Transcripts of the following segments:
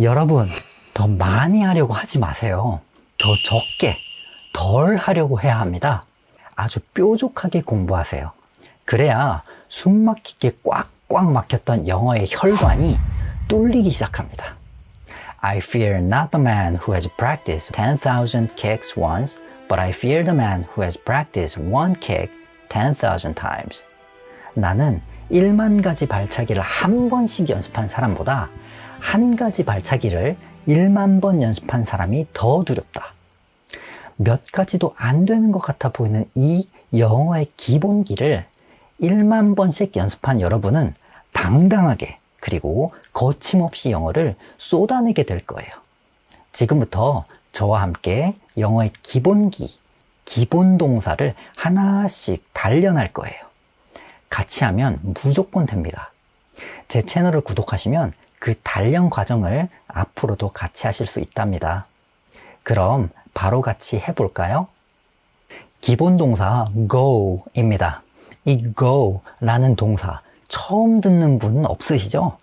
여러분, 더 많이 하려고 하지 마세요. 더 적게, 덜 하려고 해야 합니다. 아주 뾰족하게 공부하세요. 그래야 숨 막히게 꽉꽉 막혔던 영어의 혈관이 뚫리기 시작합니다. I fear not the man who has practiced 10,000 kicks once, but I fear the man who has practiced one kick 10,000 times. 나는 1만 가지 발차기를 한 번씩 연습한 사람보다 한 가지 발차기를 1만 번 연습한 사람이 더 두렵다. 몇 가지도 안 되는 것 같아 보이는 이 영어의 기본기를 1만 번씩 연습한 여러분은 당당하게 그리고 거침없이 영어를 쏟아내게 될 거예요. 지금부터 저와 함께 영어의 기본기, 기본 동사를 하나씩 단련할 거예요. 같이 하면 무조건 됩니다. 제 채널을 구독하시면 그 단련 과정을 앞으로도 같이 하실 수 있답니다. 그럼 바로 같이 해볼까요? 기본 동사 go입니다. 이 go라는 동사 처음 듣는 분은 없으시죠?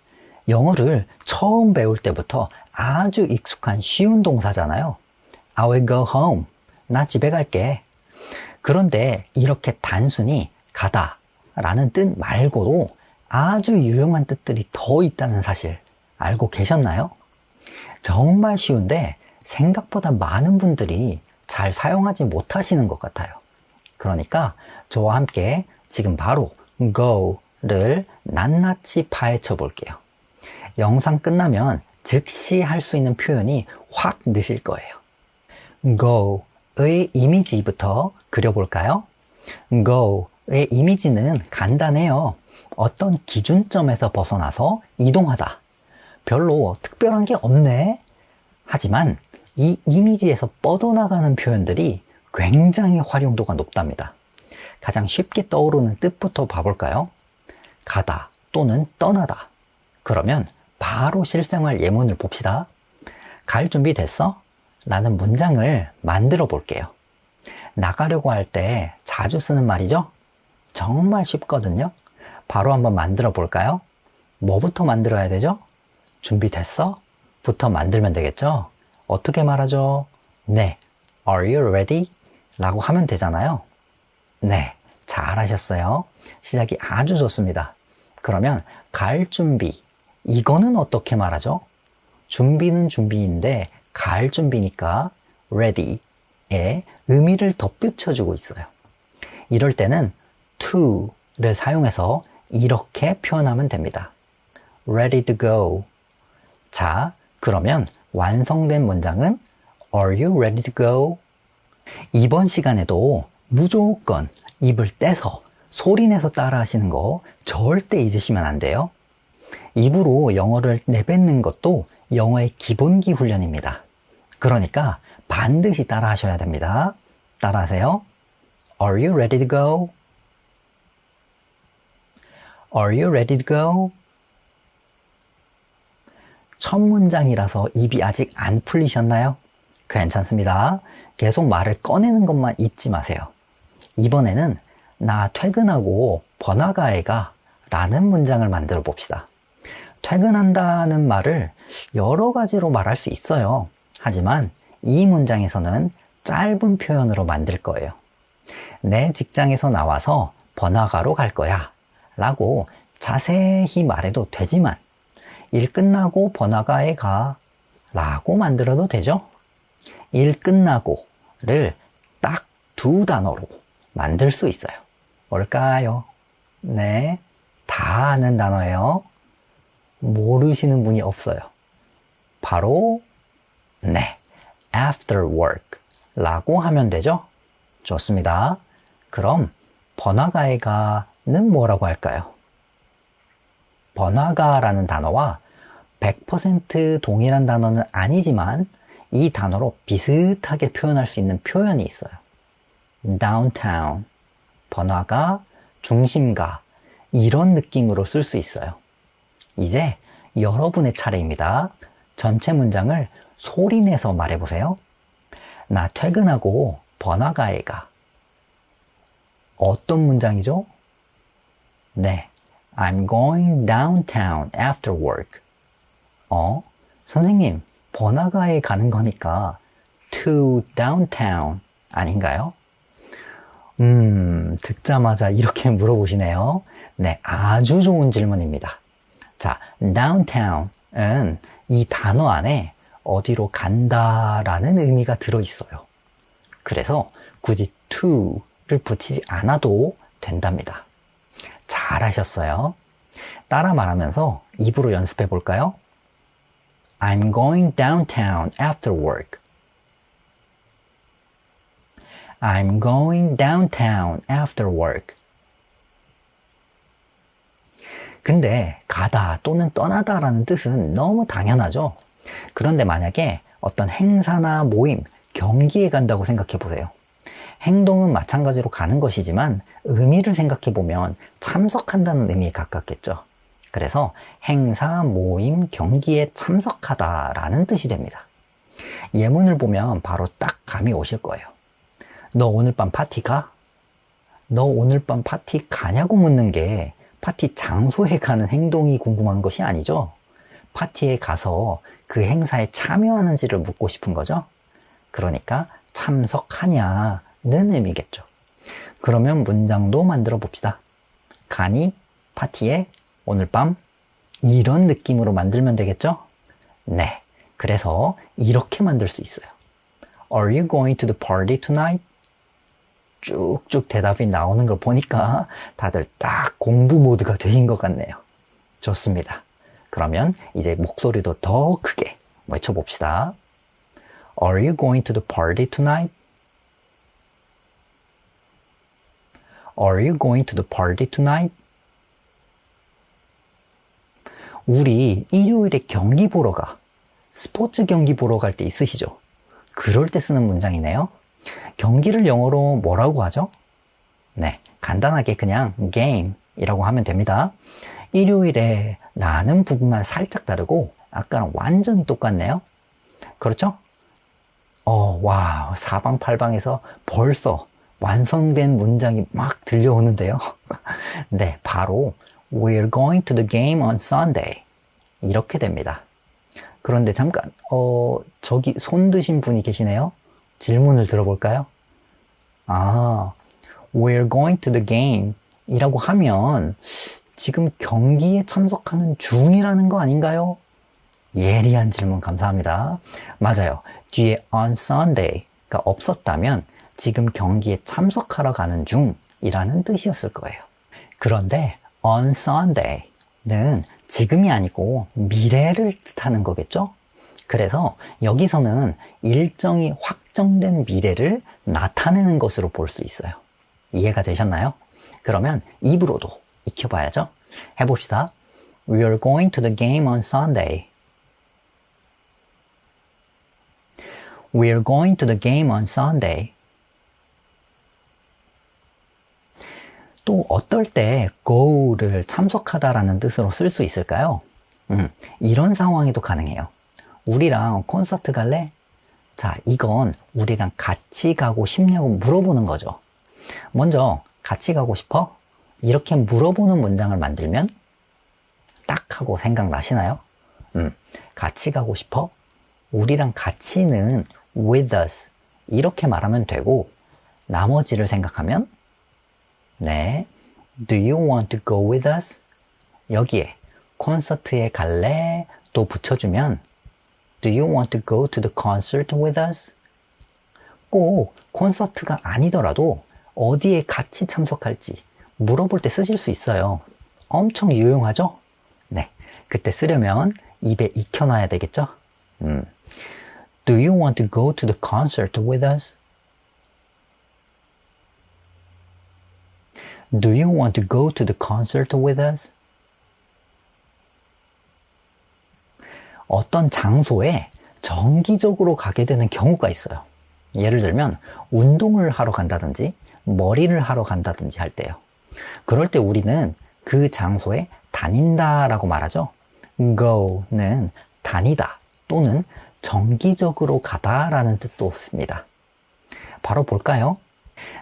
영어를 처음 배울 때부터 아주 익숙한 쉬운 동사잖아요. I will go home. 나 집에 갈게. 그런데 이렇게 단순히 가다 라는 뜻 말고도 아주 유용한 뜻들이 더 있다는 사실 알고 계셨나요? 정말 쉬운데 생각보다 많은 분들이 잘 사용하지 못하시는 것 같아요. 그러니까 저와 함께 지금 바로 go를 낱낱이 파헤쳐 볼게요. 영상 끝나면 즉시 할 수 있는 표현이 확 느실 거예요. go의 이미지부터 그려볼까요? go의 이미지는 간단해요. 어떤 기준점에서 벗어나서 이동하다. 별로 특별한 게 없네. 하지만 이 이미지에서 뻗어나가는 표현들이 굉장히 활용도가 높답니다. 가장 쉽게 떠오르는 뜻부터 봐볼까요? 가다 또는 떠나다. 그러면 바로 실생활 예문을 봅시다. 갈 준비 됐어? 라는 문장을 만들어 볼게요. 나가려고 할 때 자주 쓰는 말이죠? 정말 쉽거든요. 바로 한번 만들어 볼까요? 뭐부터 만들어야 되죠? 준비됐어? 부터 만들면 되겠죠? 어떻게 말하죠? 네, Are you ready? 라고 하면 되잖아요. 네, 잘하셨어요. 시작이 아주 좋습니다. 그러면 갈 준비, 이거는 어떻게 말하죠? 준비는 준비인데 갈 준비니까 ready에 의미를 덧붙여주고 있어요. 이럴 때는 to를 사용해서 이렇게 표현하면 됩니다. Ready to go. 자, 그러면 완성된 문장은 Are you ready to go? 이번 시간에도 무조건 입을 떼서 소리내서 따라 하시는 거 절대 잊으시면 안 돼요. 입으로 영어를 내뱉는 것도 영어의 기본기 훈련입니다. 그러니까 반드시 따라 하셔야 됩니다. 따라 하세요. Are you ready to go? Are you ready to go? 첫 문장이라서 입이 아직 안 풀리셨나요? 괜찮습니다. 계속 말을 꺼내는 것만 잊지 마세요. 이번에는 나 퇴근하고 번화가에 가 라는 문장을 만들어 봅시다. 퇴근한다는 말을 여러 가지로 말할 수 있어요. 하지만 이 문장에서는 짧은 표현으로 만들 거예요. 내 직장에서 나와서 번화가로 갈 거야 라고 자세히 말해도 되지만 일 끝나고 번화가에 가 라고 만들어도 되죠? 일 끝나고를 딱 두 단어로 만들 수 있어요. 뭘까요? 네, 다 아는 단어예요. 모르시는 분이 없어요. 바로 네, after work 라고 하면 되죠? 좋습니다. 그럼 번화가에 가는 뭐라고 할까요? 번화가라는 단어와 100% 동일한 단어는 아니지만 이 단어로 비슷하게 표현할 수 있는 표현이 있어요. downtown, 번화가, 중심가 이런 느낌으로 쓸 수 있어요. 이제 여러분의 차례입니다. 전체 문장을 소리내서 말해보세요. 나 퇴근하고 번화가에 가. 어떤 문장이죠? 네, I'm going downtown after work. 선생님, 번화가에 가는 거니까 to downtown 아닌가요? 듣자마자 이렇게 물어보시네요. 네, 아주 좋은 질문입니다. 자, downtown은 이 단어 안에 어디로 간다라는 의미가 들어있어요. 그래서 굳이 to를 붙이지 않아도 된답니다. 잘하셨어요. 따라 말하면서 입으로 연습해 볼까요? I'm going downtown after work. I'm going downtown after work. 근데 가다 또는 떠나다 라는 뜻은 너무 당연하죠. 그런데 만약에 어떤 행사나 모임, 경기에 간다고 생각해 보세요. 행동은 마찬가지로 가는 것이지만 의미를 생각해 보면 참석한다는 의미에 가깝겠죠. 그래서 행사, 모임, 경기에 참석하다 라는 뜻이 됩니다. 예문을 보면 바로 딱 감이 오실 거예요. 너 오늘 밤 파티 가? 너 오늘 밤 파티 가냐고 묻는 게 파티 장소에 가는 행동이 궁금한 것이 아니죠. 파티에 가서 그 행사에 참여하는지를 묻고 싶은 거죠. 그러니까 참석하냐는 의미겠죠. 그러면 문장도 만들어 봅시다. 가니? 파티에? 오늘 밤? 이런 느낌으로 만들면 되겠죠? 네. 그래서 이렇게 만들 수 있어요. Are you going to the party tonight? 쭉쭉 대답이 나오는 걸 보니까 다들 딱 공부 모드가 되신 것 같네요. 좋습니다. 그러면 이제 목소리도 더 크게 외쳐봅시다. Are you going to the party tonight? Are you going to the party tonight? 우리 일요일에 경기 보러 가. 스포츠 경기 보러 갈 때 있으시죠? 그럴 때 쓰는 문장이네요. 경기를 영어로 뭐라고 하죠? 네, 간단하게 그냥 game이라고 하면 됩니다. 일요일에 라는 부분만 살짝 다르고 아까랑 완전히 똑같네요. 그렇죠? 와, 사방팔방에서 벌써 완성된 문장이 막 들려오는데요. 네, 바로 We're going to the game on Sunday. 이렇게 됩니다. 그런데 잠깐, 저기 손 드신 분이 계시네요. 질문을 들어볼까요? We're going to the game 이라고 하면 지금 경기에 참석하는 중이라는 거 아닌가요? 예리한 질문 감사합니다. 맞아요. 뒤에 on Sunday가 없었다면 지금 경기에 참석하러 가는 중이라는 뜻이었을 거예요. 그런데 on Sunday는 지금이 아니고 미래를 뜻하는 거겠죠? 그래서 여기서는 일정이 확정된 미래를 나타내는 것으로 볼 수 있어요. 이해가 되셨나요? 그러면 입으로도 익혀봐야죠. 해봅시다. We are going to the game on Sunday. We are going to the game on Sunday. 또 어떨 때 go를 참석하다라는 뜻으로 쓸 수 있을까요? 이런 상황에도 가능해요. 우리랑 콘서트 갈래? 자, 이건 우리랑 같이 가고 싶냐고 물어보는 거죠. 먼저 같이 가고 싶어? 이렇게 물어보는 문장을 만들면 딱 하고 생각나시나요? 같이 가고 싶어? 우리랑 같이는 with us 이렇게 말하면 되고 나머지를 생각하면 네, do you want to go with us? 여기에 콘서트에 갈래? 또 붙여주면 Do you want to go to the concert with us? 꼭 콘서트가 아니더라도 어디에 같이 참석할지 물어볼 때 쓰실 수 있어요. 엄청 유용하죠? 네, 그때 쓰려면 입에 익혀놔야 되겠죠? Do you want to go to the concert with us? Do you want to go to the concert with us? 어떤 장소에 정기적으로 가게 되는 경우가 있어요. 예를 들면 운동을 하러 간다든지 머리를 하러 간다든지 할 때요. 그럴 때 우리는 그 장소에 다닌다 라고 말하죠. go는 다니다 또는 정기적으로 가다 라는 뜻도 씁니다. 바로 볼까요?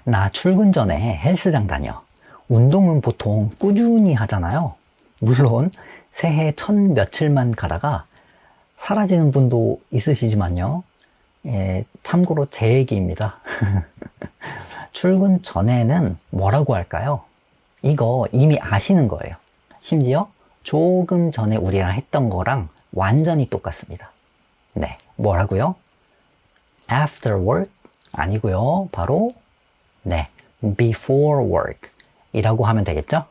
나 출근 전에 헬스장 다녀. 운동은 보통 꾸준히 하잖아요. 물론 새해 첫 며칠만 가다가 사라지는 분도 있으시지만요. 예, 참고로 제 얘기입니다. 출근 전에는 뭐라고 할까요? 이거 이미 아시는 거예요. 심지어 조금 전에 우리랑 했던 거랑 완전히 똑같습니다. 네, 뭐라고요? After work? 아니고요. 바로 네, before work 이라고 하면 되겠죠?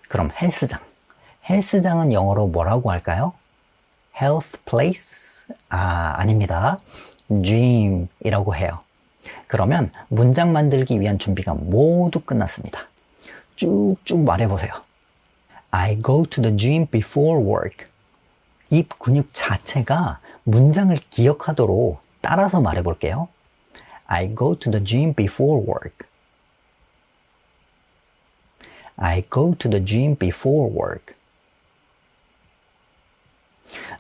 그럼 헬스장. 헬스장은 영어로 뭐라고 할까요? health place? 아닙니다. gym 이라고 해요. 그러면 문장 만들기 위한 준비가 모두 끝났습니다. 쭉쭉 말해보세요. I go to the gym before work. 입 근육 자체가 문장을 기억하도록 따라서 말해볼게요. I go to the gym before work. I go to the gym before work.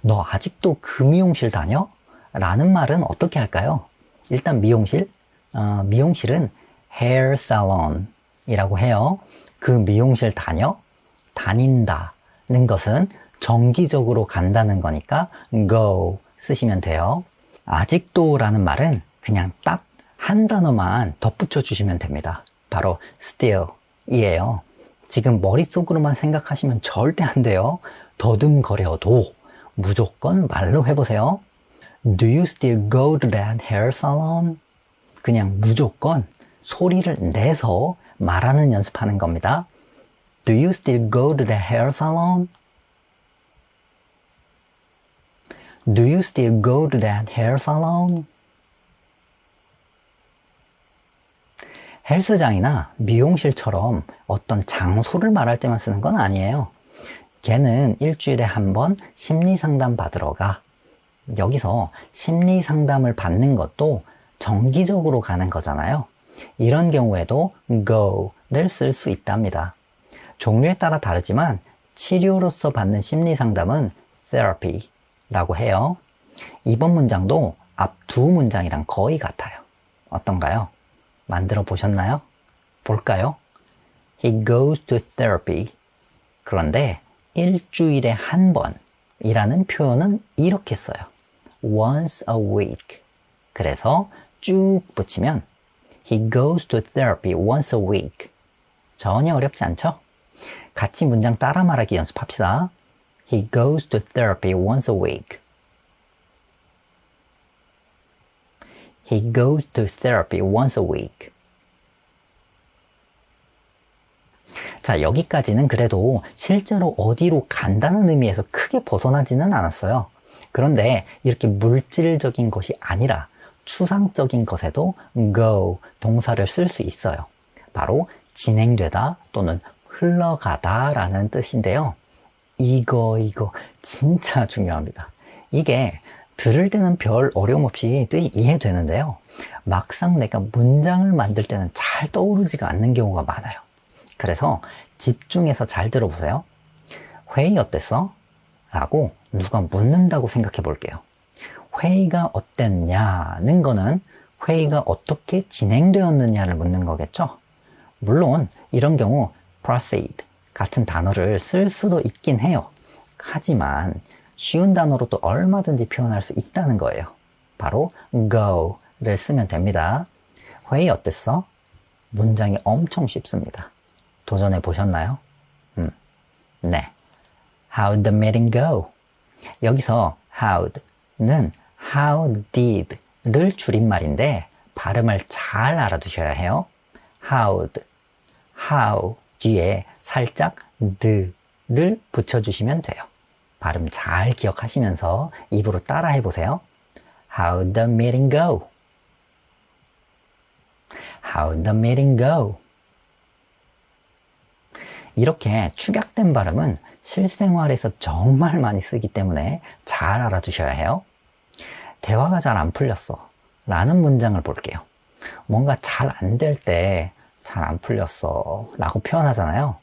너 아직도 그 미용실 다녀? 라는 말은 어떻게 할까요? 일단 미용실, 미용실은 hair salon 이라고 해요. 그 미용실 다녀? 다닌다는 것은 정기적으로 간다는 거니까 go 쓰시면 돼요. 아직도 라는 말은 그냥 딱 한 단어만 덧붙여 주시면 됩니다. 바로 still 이에요. 지금 머릿속으로만 생각하시면 절대 안 돼요. 더듬거려도 무조건 말로 해보세요. Do you still go to that hair salon? 그냥 무조건 소리를 내서 말하는 연습하는 겁니다. Do you still go to the hair salon? Do you still go to that hair salon? 헬스장이나 미용실처럼 어떤 장소를 말할 때만 쓰는 건 아니에요. 걔는 일주일에 한 번 심리상담 받으러 가. 여기서 심리상담을 받는 것도 정기적으로 가는 거잖아요. 이런 경우에도 go를 쓸 수 있답니다. 종류에 따라 다르지만 치료로서 받는 심리상담은 therapy라고 해요. 이번 문장도 앞 두 문장이랑 거의 같아요. 어떤가요? 만들어 보셨나요? 볼까요? He goes to therapy. 그런데 일주일에 한 번이라는 표현은 이렇게 써요. Once a week. 그래서 쭉 붙이면 He goes to therapy once a week. 전혀 어렵지 않죠? 같이 문장 따라 말하기 연습합시다. He goes to therapy once a week. He goes to therapy once a week. 자, 여기까지는 그래도 실제로 어디로 간다는 의미에서 크게 벗어나지는 않았어요. 그런데 이렇게 물질적인 것이 아니라 추상적인 것에도 go 동사를 쓸 수 있어요. 바로 진행되다 또는 흘러가다 라는 뜻인데요. 이거 진짜 중요합니다. 이게 들을 때는 별 어려움 없이 뜻이 이해되는데요. 막상 내가 문장을 만들 때는 잘 떠오르지가 않는 경우가 많아요. 그래서 집중해서 잘 들어보세요. 회의 어땠어? 라고 누가 묻는다고 생각해 볼게요. 회의가 어땠냐는 거는 회의가 어떻게 진행되었느냐를 묻는 거겠죠. 물론 이런 경우 proceed 같은 단어를 쓸 수도 있긴 해요. 하지만 쉬운 단어로 또 얼마든지 표현할 수 있다는 거예요. 바로 go를 쓰면 됩니다. 회의 어땠어? 문장이 엄청 쉽습니다. 도전해 보셨나요? 네. How'd the meeting go? 여기서 how'd는 how did를 줄임말인데 발음을 잘 알아두셔야 해요. how'd, how 뒤에 살짝 the를 붙여주시면 돼요. 발음 잘 기억하시면서 입으로 따라 해보세요. How'd the meeting go? How'd the meeting go? 이렇게 축약된 발음은 실생활에서 정말 많이 쓰기 때문에 잘 알아두셔야 해요. 대화가 잘 안 풀렸어 라는 문장을 볼게요. 뭔가 잘 안 될 때 잘 안 풀렸어 라고 표현하잖아요.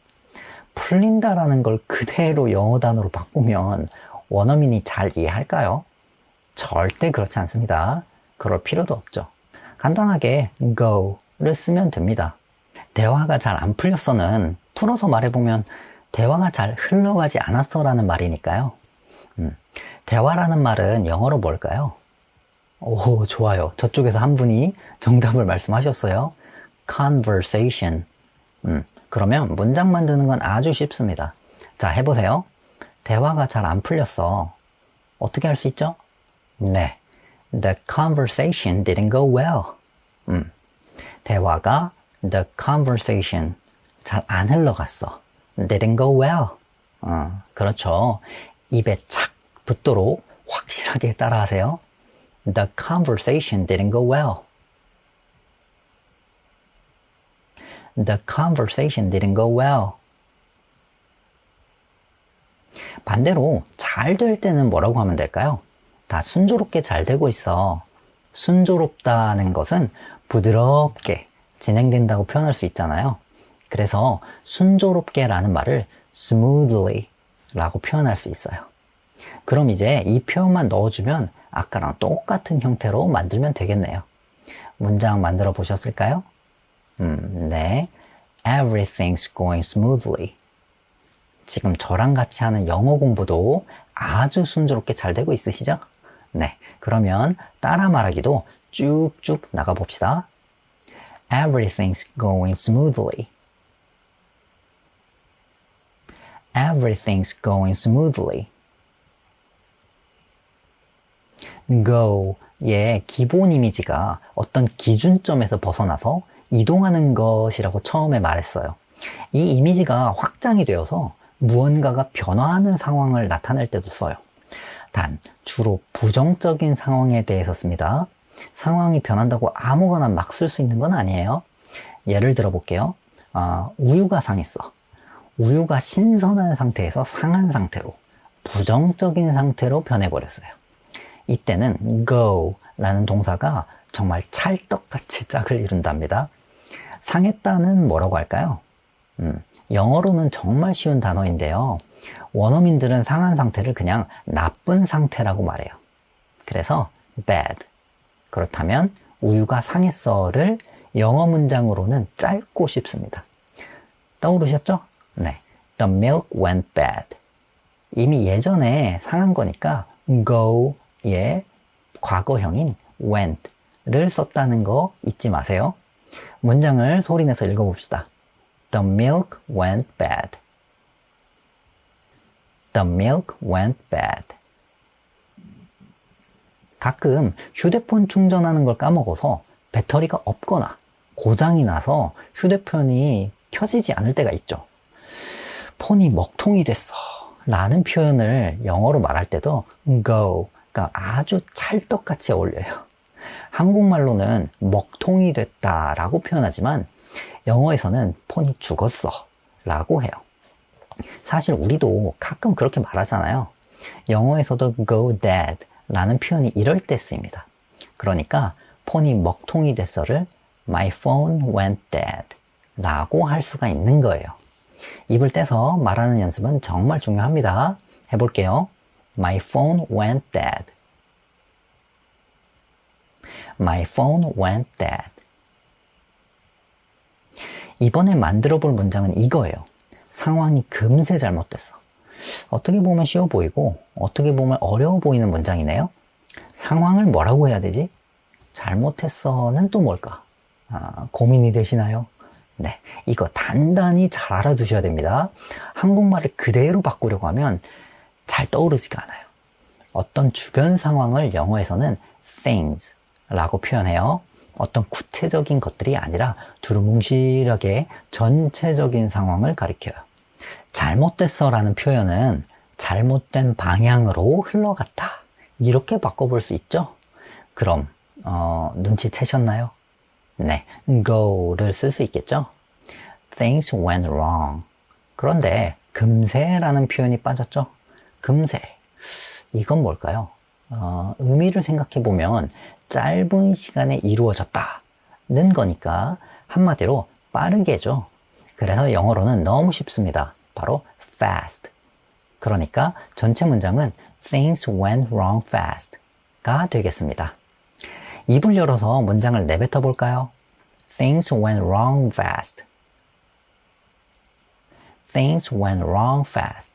풀린다라는 걸 그대로 영어 단어로 바꾸면 원어민이 잘 이해할까요? 절대 그렇지 않습니다. 그럴 필요도 없죠. 간단하게 go를 쓰면 됩니다. 대화가 잘 안 풀렸어는 풀어서 말해보면 대화가 잘 흘러가지 않았어 라는 말이니까요. 대화라는 말은 영어로 뭘까요? 오, 좋아요. 저쪽에서 한 분이 정답을 말씀하셨어요. conversation. 그러면 문장 만드는 건 아주 쉽습니다. 자, 해보세요. 대화가 잘 안 풀렸어. 어떻게 할 수 있죠? 네. The conversation didn't go well. 대화가 the conversation 잘 안 흘러갔어. didn't go well. 그렇죠. 입에 착 붙도록 확실하게 따라하세요. The conversation didn't go well. The conversation didn't go well. 반대로 잘 될 때는 뭐라고 하면 될까요? 다 순조롭게 잘 되고 있어. 순조롭다는 것은 부드럽게 진행된다고 표현할 수 있잖아요. 그래서 순조롭게 라는 말을 smoothly 라고 표현할 수 있어요. 그럼 이제 이 표현만 넣어주면 아까랑 똑같은 형태로 만들면 되겠네요. 문장 만들어 보셨을까요? 네. Everything's going smoothly. 지금 저랑 같이 하는 영어 공부도 아주 순조롭게 잘 되고 있으시죠? 네. 그러면 따라 말하기도 쭉쭉 나가 봅시다. Everything's going smoothly. Everything's going smoothly. go의 기본 이미지가 어떤 기준점에서 벗어나서 이동하는 것이라고 처음에 말했어요. 이 이미지가 확장이 되어서 무언가가 변화하는 상황을 나타낼 때도 써요. 단, 주로 부정적인 상황에 대해서 씁니다. 상황이 변한다고 아무거나 막 쓸 수 있는 건 아니에요. 예를 들어 볼게요. 우유가 상했어. 우유가 신선한 상태에서 상한 상태로, 부정적인 상태로 변해버렸어요. 이때는 go 라는 동사가 정말 찰떡같이 짝을 이룬답니다. 상했다는 뭐라고 할까요? 영어로는 정말 쉬운 단어인데요. 원어민들은 상한 상태를 그냥 나쁜 상태라고 말해요. 그래서 bad. 그렇다면 우유가 상했어를 영어 문장으로는 짧고 쉽습니다. 떠오르셨죠? 네. The milk went bad. 이미 예전에 상한 거니까 go의 과거형인 went를 썼다는 거 잊지 마세요. 문장을 소리내서 읽어봅시다. The milk went bad. The milk went bad. 가끔 휴대폰 충전하는 걸 까먹어서 배터리가 없거나 고장이 나서 휴대폰이 켜지지 않을 때가 있죠. 폰이 먹통이 됐어 라는 표현을 영어로 말할 때도 go가 아주 찰떡같이 어울려요. 한국말로는 먹통이 됐다 라고 표현하지만 영어에서는 폰이 죽었어 라고 해요. 사실 우리도 가끔 그렇게 말하잖아요. 영어에서도 go dead 라는 표현이 이럴 때 쓰입니다. 그러니까 폰이 먹통이 됐어를 My phone went dead 라고 할 수가 있는 거예요. 입을 떼서 말하는 연습은 정말 중요합니다. 해볼게요. My phone went dead. My phone went dead. 이번에 만들어 볼 문장은 이거예요. 상황이 금세 잘못됐어. 어떻게 보면 쉬워 보이고 어떻게 보면 어려워 보이는 문장이네요. 상황을 뭐라고 해야 되지? 잘못했어는 또 뭘까? 고민이 되시나요? 네, 이거 단단히 잘 알아두셔야 됩니다. 한국말을 그대로 바꾸려고 하면 잘 떠오르지가 않아요. 어떤 주변 상황을 영어에서는 things 라고 표현해요. 어떤 구체적인 것들이 아니라 두루뭉실하게 전체적인 상황을 가리켜요. 잘못됐어 라는 표현은 잘못된 방향으로 흘러갔다 이렇게 바꿔볼 수 있죠. 그럼 눈치채셨나요? 네, go를 쓸 수 있겠죠. Things went wrong. 그런데 금세라는 표현이 빠졌죠. 금세. 이건 뭘까요? 의미를 생각해 보면 짧은 시간에 이루어졌다는 거니까 한마디로 빠르게죠. 그래서 영어로는 너무 쉽습니다. 바로 fast. 그러니까 전체 문장은 Things went wrong fast 가 되겠습니다. 입을 열어서 문장을 내뱉어 볼까요? Things went wrong fast. Things went wrong fast.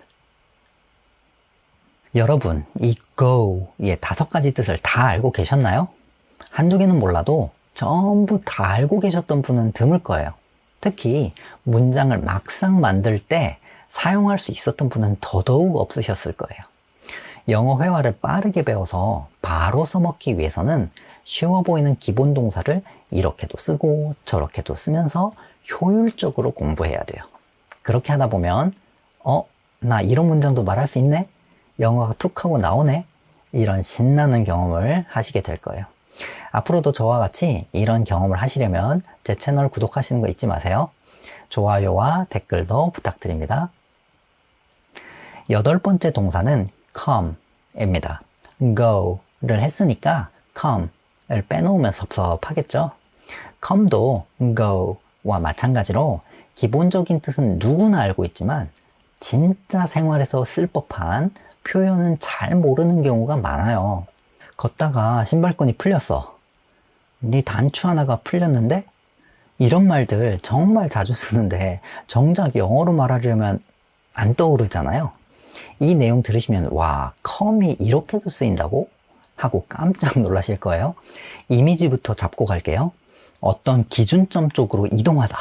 여러분, 이 go의 5가지 뜻을 다 알고 계셨나요? 한두 개는 몰라도 전부 다 알고 계셨던 분은 드물 거예요. 특히 문장을 막상 만들 때 사용할 수 있었던 분은 더더욱 없으셨을 거예요. 영어 회화를 빠르게 배워서 바로 써먹기 위해서는 쉬워 보이는 기본 동사를 이렇게도 쓰고 저렇게도 쓰면서 효율적으로 공부해야 돼요. 그렇게 하다 보면 나 이런 문장도 말할 수 있네? 영어가 툭 하고 나오네? 이런 신나는 경험을 하시게 될 거예요. 앞으로도 저와 같이 이런 경험을 하시려면 제 채널 구독하시는 거 잊지 마세요. 좋아요와 댓글도 부탁드립니다. 8번째 동사는 come입니다. go를 했으니까 come을 빼놓으면 섭섭하겠죠? come도 go와 마찬가지로 기본적인 뜻은 누구나 알고 있지만 진짜 생활에서 쓸 법한 표현은 잘 모르는 경우가 많아요. 걷다가 신발끈이 풀렸어. 네 단추 하나가 풀렸는데? 이런 말들 정말 자주 쓰는데 정작 영어로 말하려면 안 떠오르잖아요. 이 내용 들으시면 와, come이 이렇게도 쓰인다고? 하고 깜짝 놀라실 거예요. 이미지부터 잡고 갈게요. 어떤 기준점 쪽으로 이동하다.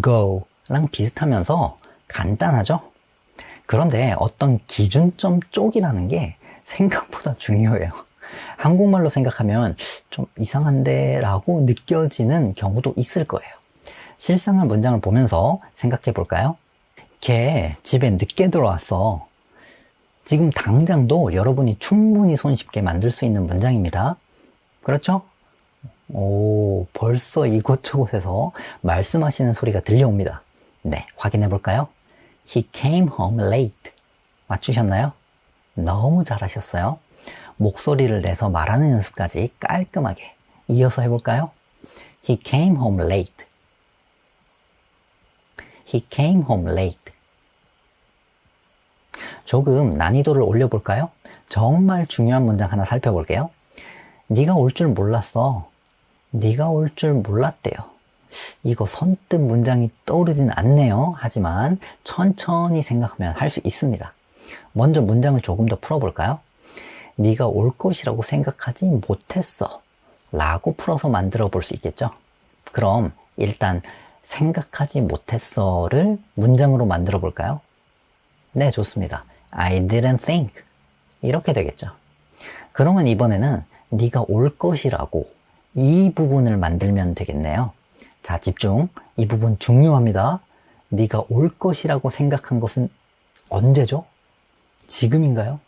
go랑 비슷하면서 간단하죠? 그런데 어떤 기준점 쪽이라는 게 생각보다 중요해요. 한국말로 생각하면 좀 이상한데 라고 느껴지는 경우도 있을 거예요. 실생활 문장을 보면서 생각해 볼까요? 걔 집에 늦게 들어왔어. 지금 당장도 여러분이 충분히 손쉽게 만들 수 있는 문장입니다. 그렇죠? 오, 벌써 이곳저곳에서 말씀하시는 소리가 들려옵니다. 네, 확인해 볼까요? He came home late. 맞추셨나요? 너무 잘하셨어요. 목소리를 내서 말하는 연습까지 깔끔하게 이어서 해볼까요? He came home late. He came home late. 조금 난이도를 올려볼까요? 정말 중요한 문장 하나 살펴볼게요. 네가 올 줄 몰랐어. 네가 올 줄 몰랐대요. 이거 선뜻 문장이 떠오르진 않네요. 하지만 천천히 생각하면 할 수 있습니다. 먼저 문장을 조금 더 풀어볼까요? 네가 올 것이라고 생각하지 못했어 라고 풀어서 만들어 볼 수 있겠죠? 그럼 일단 생각하지 못했어를 문장으로 만들어 볼까요? 네, 좋습니다. I didn't think. 이렇게 되겠죠. 그러면 이번에는 네가 올 것이라고 이 부분을 만들면 되겠네요. 자, 집중. 이 부분 중요합니다. 네가 올 것이라고 생각한 것은 언제죠? 지금인가요?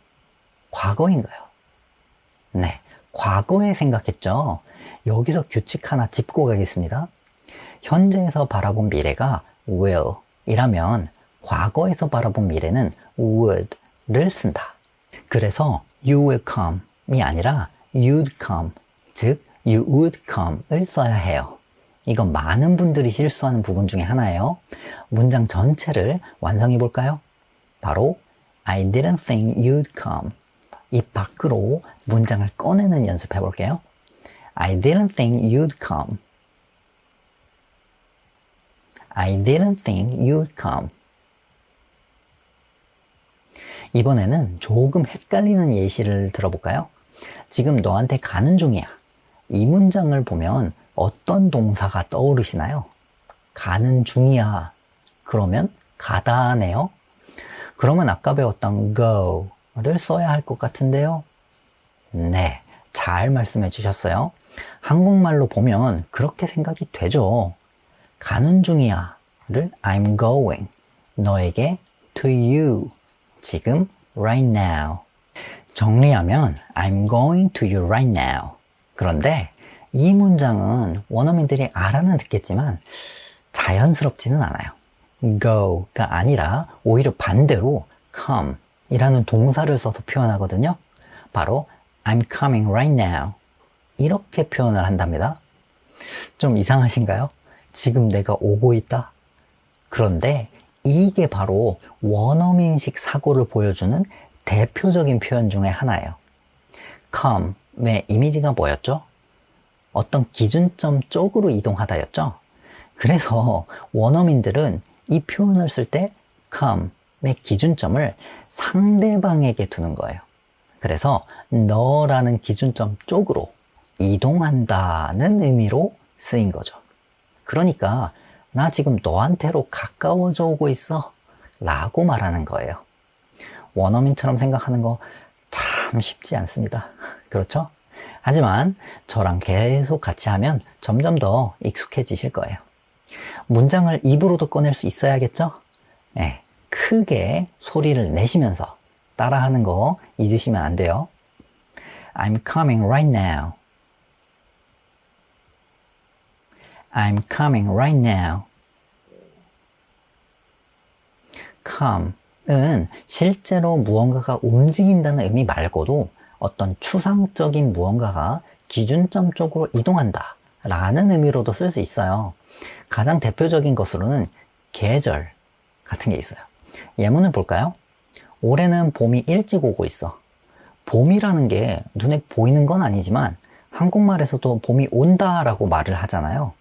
과거인가요? 네, 과거에 생각했죠. 여기서 규칙 하나 짚고 가겠습니다. 현재에서 바라본 미래가 will 이라면 과거에서 바라본 미래는 would를 쓴다. 그래서 you will come이 아니라 you'd come, 즉 you would come을 써야 해요. 이건 많은 분들이 실수하는 부분 중에 하나예요. 문장 전체를 완성해 볼까요? 바로 I didn't think you'd come. 입 밖으로 문장을 꺼내는 연습해 볼게요. I didn't think you'd come. I didn't think you'd come. 이번에는 조금 헷갈리는 예시를 들어볼까요? 지금 너한테 가는 중이야. 이 문장을 보면 어떤 동사가 떠오르시나요? 가는 중이야. 그러면 가다네요. 그러면 아까 배웠던 go를 써야 할 것 같은데요. 네, 잘 말씀해 주셨어요. 한국말로 보면 그렇게 생각이 되죠. 가는 중이야를 I'm going. 너에게 to you. 지금 right now. 정리하면 I'm going to you right now. 그런데 이 문장은 원어민들이 알아는 듣겠지만 자연스럽지는 않아요. go가 아니라 오히려 반대로 come 이라는 동사를 써서 표현하거든요. 바로 I'm coming right now. 이렇게 표현을 한답니다. 좀 이상하신가요? 지금 내가 오고 있다? 그런데 이게 바로 원어민식 사고를 보여주는 대표적인 표현 중에 하나예요. come의 이미지가 뭐였죠? 어떤 기준점 쪽으로 이동하다였죠? 그래서 원어민들은 이 표현을 쓸 때 come 기준점을 상대방에게 두는 거예요. 그래서 너라는 기준점 쪽으로 이동한다는 의미로 쓰인 거죠. 그러니까 나 지금 너한테로 가까워져 오고 있어 라고 말하는 거예요. 원어민처럼 생각하는 거 참 쉽지 않습니다. 그렇죠? 하지만 저랑 계속 같이 하면 점점 더 익숙해지실 거예요. 문장을 입으로도 꺼낼 수 있어야겠죠? 네, 크게 소리를 내시면서 따라하는 거 잊으시면 안 돼요. I'm coming right now. I'm coming right now. come은 실제로 무언가가 움직인다는 의미 말고도 어떤 추상적인 무언가가 기준점 쪽으로 이동한다 라는 의미로도 쓸 수 있어요. 가장 대표적인 것으로는 계절 같은 게 있어요. 예문을 볼까요? 올해는 봄이 일찍 오고 있어. 봄이라는 게 눈에 보이는 건 아니지만 한국말에서도 봄이 온다 라고 말을 하잖아요.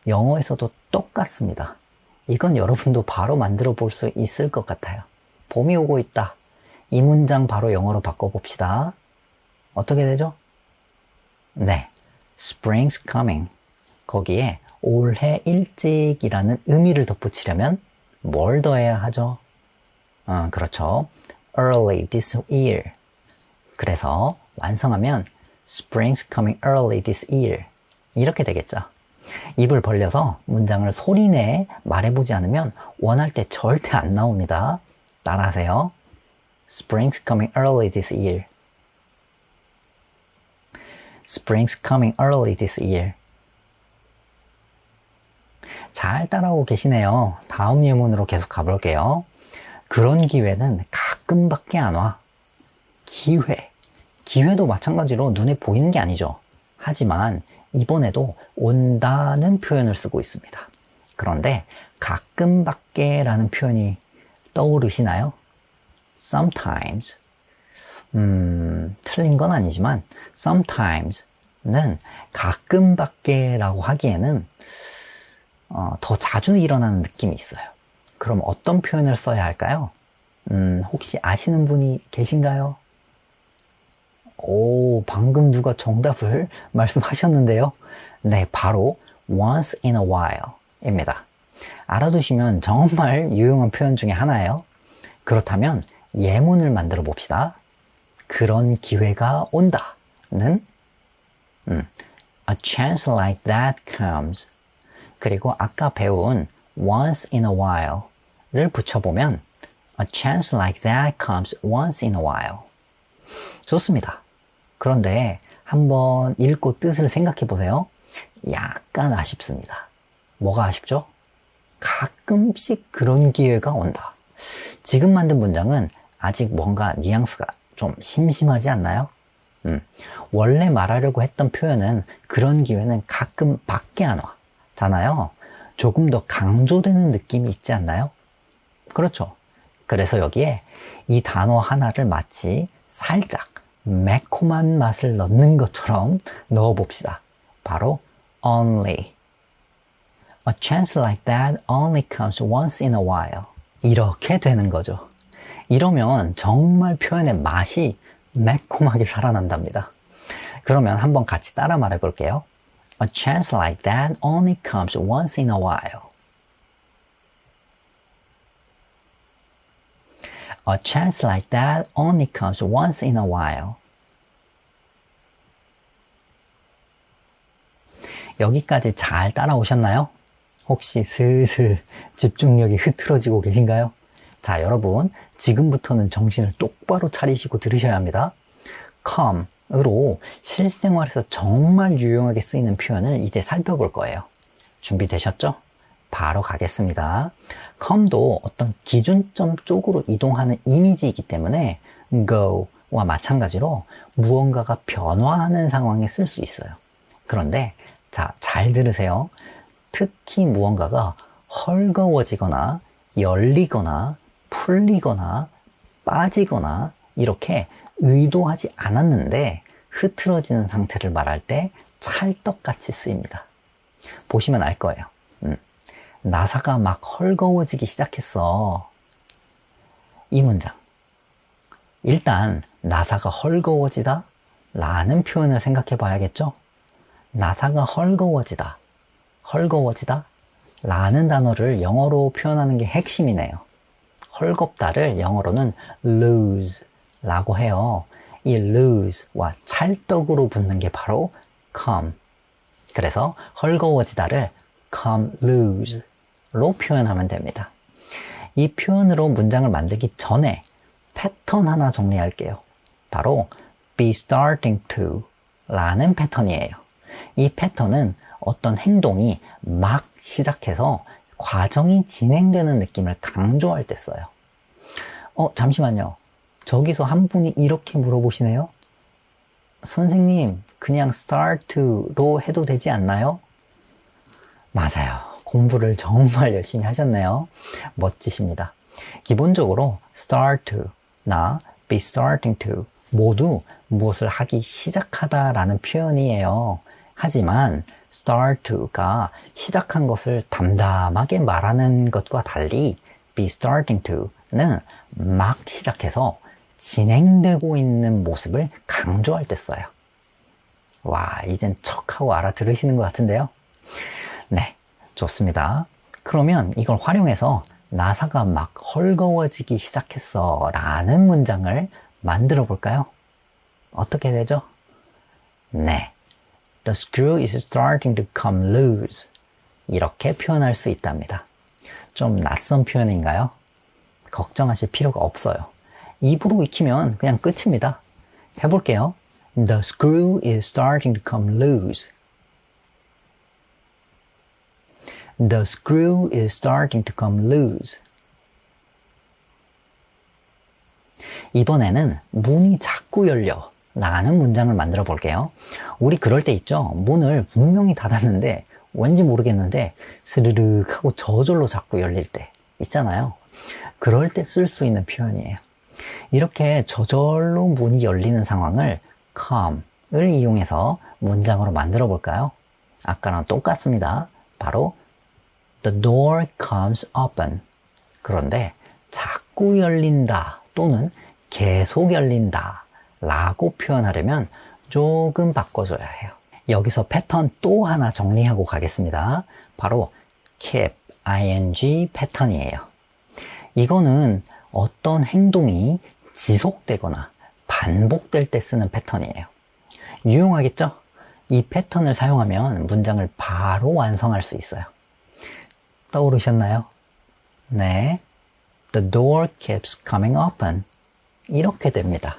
영어에서도 똑같습니다. 이건 여러분도 바로 만들어 볼 수 있을 것 같아요. 봄이 오고 있다. 이 문장 바로 영어로 바꿔봅시다. 어떻게 되죠? 네, Spring's coming. 거기에 올해 일찍이라는 의미를 덧붙이려면 뭘 더해야 하죠? 그렇죠. Early this year. 그래서 완성하면 Spring's coming early this year. 이렇게 되겠죠. 입을 벌려서 문장을 소리내 말해보지 않으면 원할 때 절대 안 나옵니다. 따라하세요. Spring's coming early this year. Spring's coming early this year. 잘 따라오고 계시네요. 다음 예문으로 계속 가볼게요. 그런 기회는 가끔밖에 안 와. 기회도 마찬가지로 눈에 보이는 게 아니죠. 하지만 이번에도 온다는 표현을 쓰고 있습니다. 그런데 가끔밖에 라는 표현이 떠오르시나요? Sometimes. 틀린 건 아니지만 sometimes는 가끔밖에 라고 하기에는 더 자주 일어나는 느낌이 있어요. 그럼 어떤 표현을 써야 할까요? 혹시 아시는 분이 계신가요? 오, 방금 누가 정답을 말씀하셨는데요. 네, 바로 once in a while 입니다. 알아두시면 정말 유용한 표현 중에 하나예요. 그렇다면 예문을 만들어 봅시다. 그런 기회가 온다는 A chance like that comes. 그리고 아까 배운 once in a while를 붙여보면 A chance like that comes once in a while. 좋습니다. 그런데 한번 읽고 뜻을 생각해 보세요. 약간 아쉽습니다. 뭐가 아쉽죠? 가끔씩 그런 기회가 온다. 지금 만든 문장은 아직 뭔가 뉘앙스가 좀 심심하지 않나요? 원래 말하려고 했던 표현은 그런 기회는 가끔 밖에 안 와 잖아요. 조금 더 강조되는 느낌이 있지 않나요? 그렇죠. 그래서 여기에 이 단어 하나를 마치 살짝 매콤한 맛을 넣는 것처럼 넣어 봅시다. 바로 only. A chance like that only comes once in a while. 이렇게 되는 거죠. 이러면 정말 표현의 맛이 매콤하게 살아난답니다. 그러면 한번 같이 따라 말해 볼게요. A chance like that only comes once in a while. A chance like that only comes once in a while. 여기까지 잘 따라오셨나요? 혹시 슬슬 집중력이 흐트러지고 계신가요? 자, 여러분, 지금부터는 정신을 똑바로 차리시고 들으셔야 합니다. come으로 실생활에서 정말 유용하게 쓰이는 표현을 이제 살펴볼 거예요. 준비되셨죠? 바로 가겠습니다. come도 어떤 기준점 쪽으로 이동하는 이미지이기 때문에 go와 마찬가지로 무언가가 변화하는 상황에 쓸 수 있어요. 그런데 자, 잘 들으세요. 특히 무언가가 헐거워지거나 열리거나 풀리거나 빠지거나 이렇게 의도하지 않았는데 흐트러지는 상태를 말할 때 찰떡같이 쓰입니다. 보시면 알 거예요. 나사가 막 헐거워지기 시작했어. 이 문장. 일단 나사가 헐거워지다 라는 표현을 생각해 봐야겠죠? 나사가 헐거워지다, 헐거워지다 라는 단어를 영어로 표현하는 게 핵심이네요. 헐겁다를 영어로는 lose 라고 해요. 이 lose와 찰떡으로 붙는 게 바로 come. 그래서 헐거워지다를 come loose로 표현하면 됩니다. 이 표현으로 문장을 만들기 전에 패턴 하나 정리할게요. 바로 be starting to 라는 패턴이에요. 이 패턴은 어떤 행동이 막 시작해서 과정이 진행되는 느낌을 강조할 때 써요. 잠시만요. 저기서 한 분이 이렇게 물어보시네요. 선생님, 그냥 start to로 해도 되지 않나요? 맞아요. 공부를 정말 열심히 하셨네요. 멋지십니다. 기본적으로 start to나 be starting to 모두 무엇을 하기 시작하다 라는 표현이에요. 하지만 start to가 시작한 것을 담담하게 말하는 것과 달리 be starting to는 막 시작해서 진행되고 있는 모습을 강조할 때 써요. 와, 이젠 척하고 알아들으시는 것 같은데요? 네, 좋습니다. 그러면 이걸 활용해서 나사가 막 헐거워지기 시작했어 라는 문장을 만들어 볼까요? 어떻게 되죠? 네, the screw is starting to come loose 이렇게 표현할 수 있답니다. 좀 낯선 표현인가요? 걱정하실 필요가 없어요. 입으로 익히면 그냥 끝입니다. 해볼게요. The screw is starting to come loose. The screw is starting to come loose. 이번에는 문이 자꾸 열려 라는 문장을 만들어 볼게요. 우리 그럴 때 있죠. 문을 분명히 닫았는데 왠지 모르겠는데 스르륵 하고 저절로 자꾸 열릴 때 있잖아요. 그럴 때 쓸 수 있는 표현이에요. 이렇게 저절로 문이 열리는 상황을 come을 이용해서 문장으로 만들어 볼까요? 아까랑 똑같습니다. 바로 the door comes open. 그런데 자꾸 열린다 또는 계속 열린다 라고 표현하려면 조금 바꿔줘야 해요. 여기서 패턴 또 하나 정리하고 가겠습니다. 바로 keep, ing 패턴이에요. 이거는 어떤 행동이 지속되거나 반복될 때 쓰는 패턴이에요. 유용하겠죠? 이 패턴을 사용하면 문장을 바로 완성할 수 있어요. 떠오르셨나요? 네. The door keeps coming open. 이렇게 됩니다.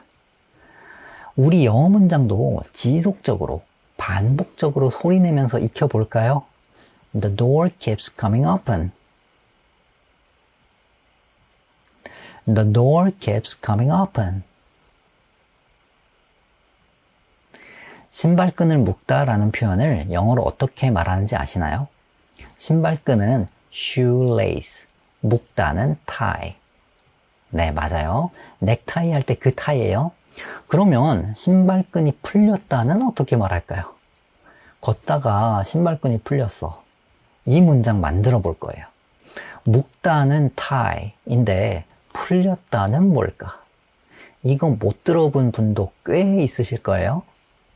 우리 영어 문장도 지속적으로, 반복적으로 소리내면서 익혀볼까요? The door keeps coming open. The door keeps coming open. 신발끈을 묶다 라는 표현을 영어로 어떻게 말하는지 아시나요? 신발끈은 shoelace, 묶다는 tie. 네, 맞아요. 넥타이 할 때 그 타이예요. 그러면 신발끈이 풀렸다는 어떻게 말할까요? 걷다가 신발끈이 풀렸어. 이 문장 만들어 볼 거예요. 묶다는 tie인데 풀렸다는 뭘까? 이거 못 들어본 분도 꽤 있으실 거예요.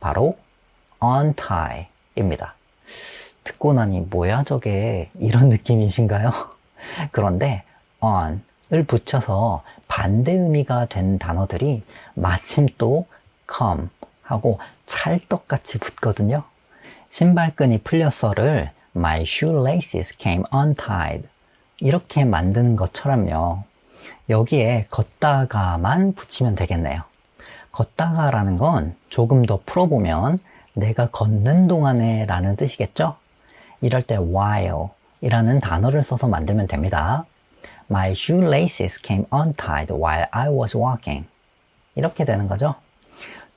바로 untie입니다. 듣고 나니 뭐야 저게 이런 느낌이신가요? 그런데 on을 붙여서 반대 의미가 된 단어들이 마침 또 come 하고 찰떡같이 붙거든요. 신발끈이 풀렸어를 My shoelaces came untied 이렇게 만드는 것처럼요. 여기에 걷다가만 붙이면 되겠네요. 걷다가라는 건 조금 더 풀어보면 내가 걷는 동안에 라는 뜻이겠죠? 이럴 때 while 이라는 단어를 써서 만들면 됩니다. My shoelaces came untied while I was walking. 이렇게 되는 거죠.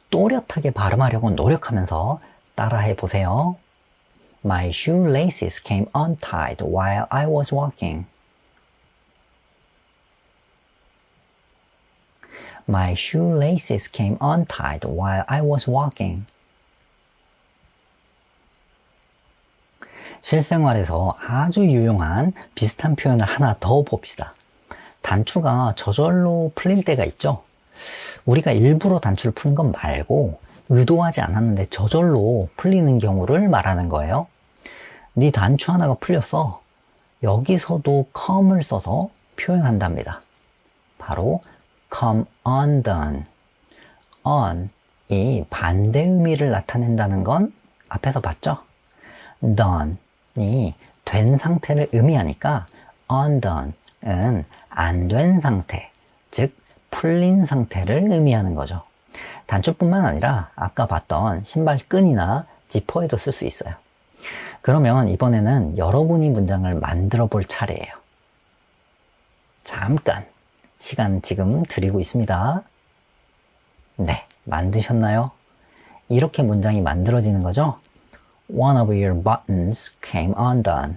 또렷하게 발음하려고 노력하면서 따라해 보세요. My shoelaces came untied while I was walking. My shoelaces came untied while I was walking. 실생활에서 아주 유용한 비슷한 표현을 하나 더 봅시다. 단추가 저절로 풀릴 때가 있죠. 우리가 일부러 단추를 푸는 건 말고 의도하지 않았는데 저절로 풀리는 경우를 말하는 거예요. 네 단추 하나가 풀렸어. 여기서도 come을 써서 표현한답니다. 바로 come undone. on 이 반대 의미를 나타낸다는 건 앞에서 봤죠? done이 된 상태를 의미하니까 undone은 안 된 상태, 즉 풀린 상태를 의미하는 거죠. 단추뿐만 아니라 아까 봤던 신발 끈이나 지퍼에도 쓸 수 있어요. 그러면 이번에는 여러분이 문장을 만들어 볼 차례예요. 잠깐 시간 지금 드리고 있습니다. 네, 만드셨나요? 이렇게 문장이 만들어지는 거죠? One of your buttons came undone.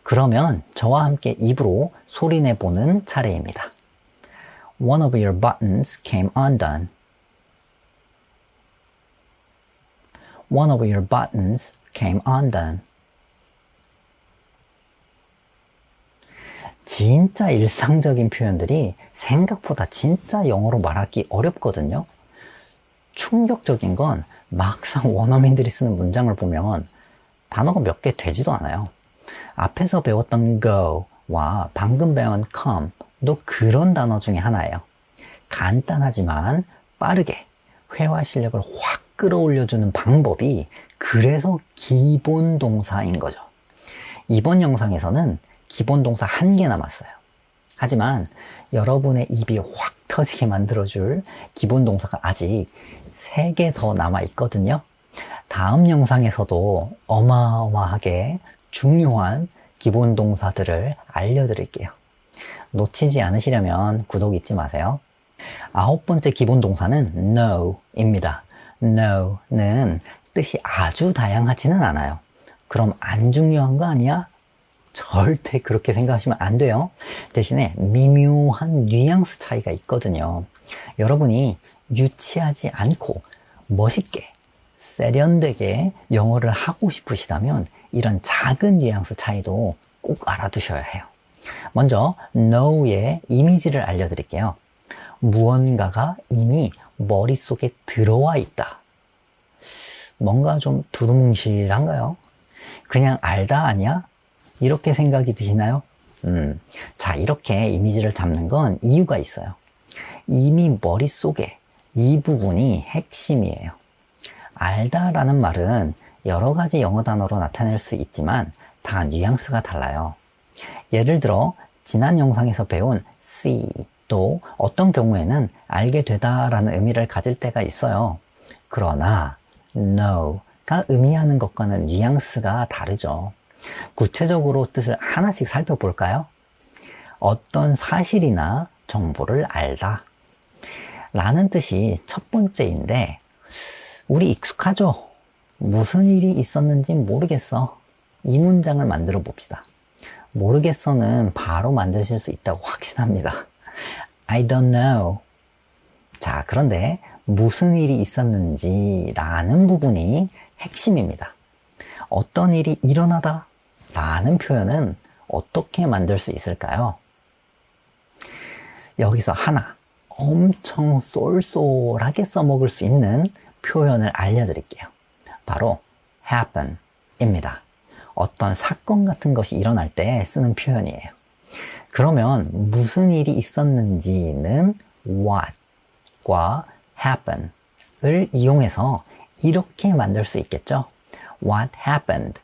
그러면 저와 함께 입으로 소리내보는 차례입니다. One of your buttons came undone. One of your buttons came undone. 진짜 일상적인 표현들이 생각보다 진짜 영어로 말하기 어렵거든요. 충격적인 건 막상 원어민들이 쓰는 문장을 보면 단어가 몇 개 되지도 않아요. 앞에서 배웠던 go와 방금 배운 come도 그런 단어 중에 하나예요. 간단하지만 빠르게 회화 실력을 확 끌어올려주는 방법이 그래서 기본 동사인 거죠. 이번 영상에서는 기본 동사 1개 남았어요. 하지만 여러분의 입이 확 터지게 만들어줄 기본 동사가 아직 3개 더 남아 있거든요. 다음 영상에서도 어마어마하게 중요한 기본 동사들을 알려드릴게요. 놓치지 않으시려면 구독 잊지 마세요. 9번째 기본 동사는 know입니다. know는 뜻이 아주 다양하지는 않아요. 그럼 안 중요한 거 아니야? 절대 그렇게 생각하시면 안 돼요. 대신에 미묘한 뉘앙스 차이가 있거든요. 여러분이 유치하지 않고 멋있게 세련되게 영어를 하고 싶으시다면 이런 작은 뉘앙스 차이도 꼭 알아두셔야 해요. 먼저 know의 이미지를 알려드릴게요. 무언가가 이미 머릿속에 들어와 있다. 뭔가 좀 두루뭉실한가요? 그냥 알다 아니야? 이렇게 생각이 드시나요? 자, 이렇게 이미지를 잡는 건 이유가 있어요. 이미 머릿속에 이 부분이 핵심이에요. 알다라는 말은 여러 가지 영어 단어로 나타낼 수 있지만 다 뉘앙스가 달라요. 예를 들어 지난 영상에서 배운 see도 어떤 경우에는 알게 되다라는 의미를 가질 때가 있어요. 그러나 know가 의미하는 것과는 뉘앙스가 다르죠. 구체적으로 뜻을 하나씩 살펴볼까요? 어떤 사실이나 정보를 알다 라는 뜻이 첫 번째인데 우리 익숙하죠? 무슨 일이 있었는지 모르겠어. 이 문장을 만들어 봅시다. 모르겠어는 바로 만드실 수 있다고 확신합니다. I don't know. 자, 그런데 무슨 일이 있었는지 라는 부분이 핵심입니다. 어떤 일이 일어나다 라는 표현은 어떻게 만들 수 있을까요? 여기서 하나 엄청 쏠쏠하게 써먹을 수 있는 표현을 알려드릴게요. 바로 happen 입니다. 어떤 사건 같은 것이 일어날 때 쓰는 표현이에요. 그러면 무슨 일이 있었는지는 what과 happen을 이용해서 이렇게 만들 수 있겠죠. What happened?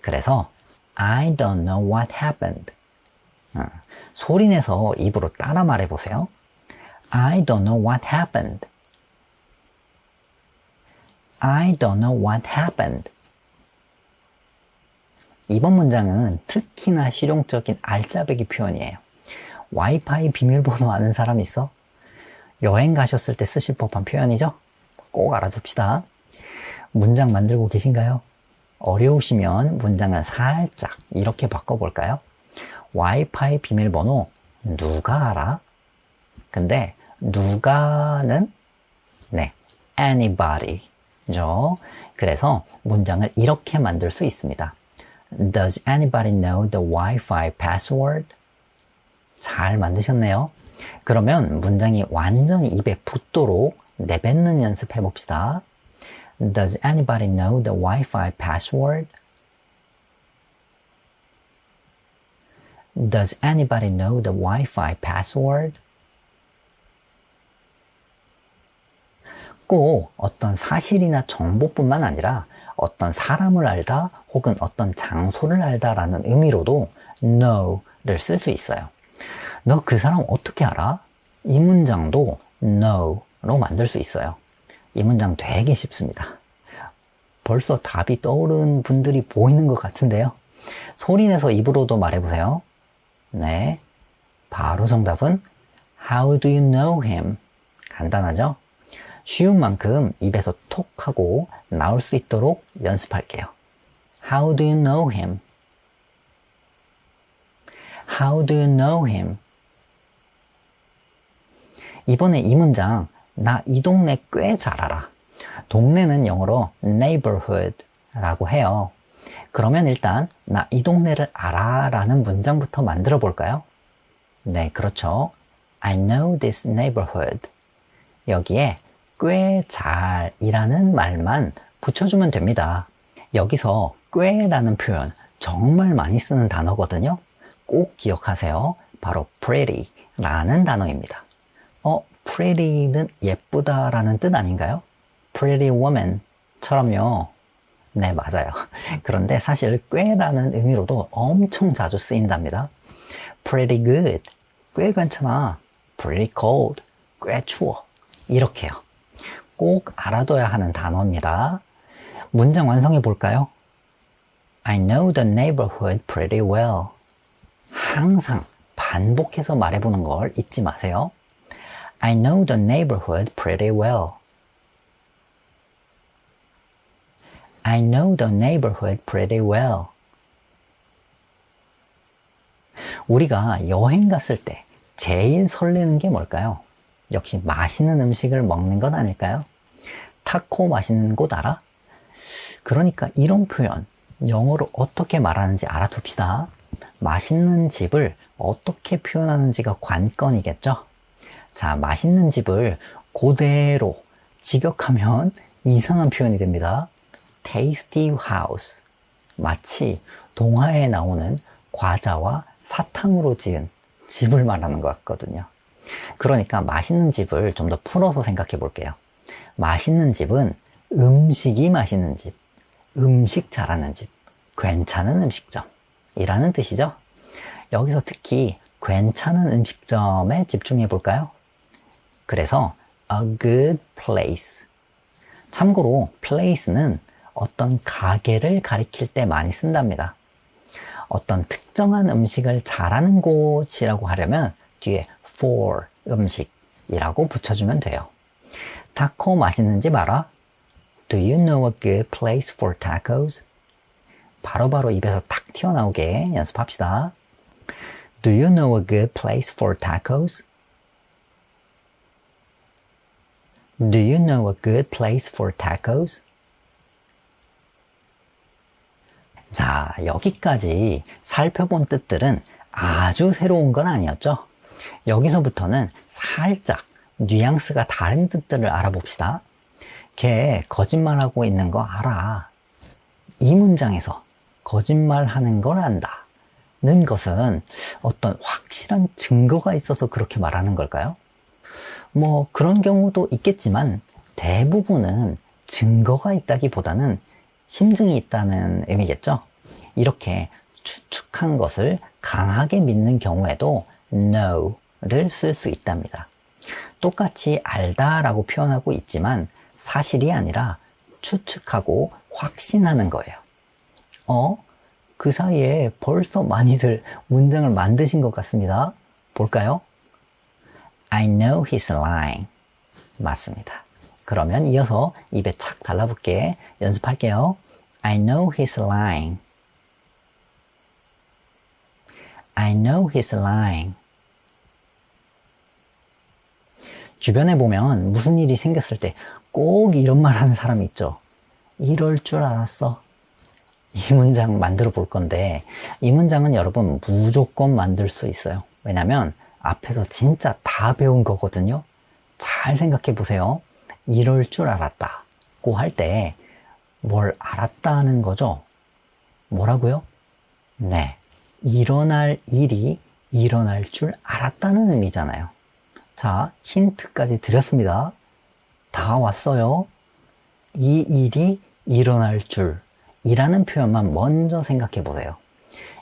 그래서 I don't know what happened. 소리내서 입으로 따라 말해보세요. I don't know what happened. I don't know what happened. 이번 문장은 특히나 실용적인 알짜배기 표현이에요. 와이파이 비밀번호 아는 사람 있어? 여행 가셨을 때 쓰실 법한 표현이죠? 꼭 알아둡시다. 문장 만들고 계신가요? 어려우시면 문장을 살짝 이렇게 바꿔볼까요? 와이파이 비밀번호 누가 알아? 근데 누가는 anybody죠. 그래서 문장을 이렇게 만들 수 있습니다. Does anybody know the Wi-Fi password? 잘 만드셨네요. 그러면 문장이 완전히 입에 붙도록 내뱉는 연습해 봅시다. Does anybody know the Wi-Fi password? Does anybody know the Wi-Fi password? 꼭 어떤 사실이나 정보뿐만 아니라 어떤 사람을 알다 혹은 어떤 장소를 알다라는 의미로도 know를 쓸 수 있어요. 너 그 사람 어떻게 알아? 이 문장도 know로 만들 수 있어요. 이 문장 되게 쉽습니다. 벌써 답이 떠오른 분들이 보이는 것 같은데요. 소리내서 입으로도 말해보세요. 네, 바로 정답은 How do you know him? 간단하죠? 쉬운 만큼 입에서 톡 하고 나올 수 있도록 연습할게요. How do you know him? How do you know him? 이번에 이 문장, 나 이 동네 꽤 잘 알아. 동네는 영어로 neighborhood 라고 해요. 그러면 일단 나 이 동네를 알아 라는 문장부터 만들어 볼까요? 네, 그렇죠. I know this neighborhood. 여기에 꽤 잘이라는 말만 붙여주면 됩니다. 여기서 꽤라는 표현 정말 많이 쓰는 단어거든요. 꼭 기억하세요. 바로 pretty 라는 단어입니다. pretty는 예쁘다 라는 뜻 아닌가요? pretty woman 처럼요. 네, 맞아요. 그런데 사실 꽤라는 의미로도 엄청 자주 쓰인답니다. pretty good, 꽤 괜찮아. pretty cold, 꽤 추워. 이렇게요. 꼭 알아둬야 하는 단어입니다. 문장 완성해 볼까요? I know the neighborhood pretty well. 항상 반복해서 말해보는 걸 잊지 마세요. I know the neighborhood pretty well. I know the neighborhood pretty well. 우리가 여행 갔을 때 제일 설레는 게 뭘까요? 역시 맛있는 음식을 먹는 건 아닐까요? 타코 맛있는 곳 알아? 그러니까 이런 표현 영어로 어떻게 말하는지 알아둡시다. 맛있는 집을 어떻게 표현하는지가 관건이겠죠? 자, 맛있는 집을 그대로 직역하면 이상한 표현이 됩니다. Tasty house. 마치 동화에 나오는 과자와 사탕으로 지은 집을 말하는 것 같거든요. 그러니까 맛있는 집을 좀 더 풀어서 생각해 볼게요. 맛있는 집은 음식이 맛있는 집, 음식 잘하는 집, 괜찮은 음식점이라는 뜻이죠. 여기서 특히 괜찮은 음식점에 집중해 볼까요? 그래서 a good place. 참고로 place는 어떤 가게를 가리킬 때 많이 쓴답니다. 어떤 특정한 음식을 잘하는 곳이라고 하려면 뒤에 for 음식이라고 붙여주면 돼요. 타코 맛있는 집 알아? Do you know a good place for tacos? 바로바로 입에서 탁 튀어나오게 연습합시다. Do you know a good place for tacos? Do you know a good place for tacos? 자, 여기까지 살펴본 뜻들은 아주 새로운 건 아니었죠? 여기서부터는 살짝 뉘앙스가 다른 뜻들을 알아봅시다. 걔 거짓말하고 있는 거 알아. 이 문장에서 거짓말하는 걸 안다 는 것은 어떤 확실한 증거가 있어서 그렇게 말하는 걸까요? 뭐 그런 경우도 있겠지만 대부분은 증거가 있다기보다는 심증이 있다는 의미겠죠. 이렇게 추측한 것을 강하게 믿는 경우에도 know를 쓸 수 있답니다. 똑같이 알다 라고 표현하고 있지만 사실이 아니라 추측하고 확신하는 거예요. 그 사이에 벌써 많이들 문장을 만드신 것 같습니다. 볼까요? I know he's lying. 맞습니다. 그러면 이어서 입에 착 달라붙게 연습할게요. I know he's lying. I know he's lying. 주변에 보면 무슨 일이 생겼을 때 꼭 이런 말 하는 사람이 있죠. 이럴 줄 알았어. 이 문장 만들어 볼 건데 이 문장은 여러분 무조건 만들 수 있어요. 왜냐면 앞에서 진짜 다 배운 거거든요. 잘 생각해 보세요. 이럴 줄 알았다고 할 때 뭘 알았다는 거죠? 뭐라고요? 네, 일어날 일이 일어날 줄 알았다는 의미잖아요. 자, 힌트까지 드렸습니다. 다 왔어요. 이 일이 일어날 줄 이라는 표현만 먼저 생각해 보세요.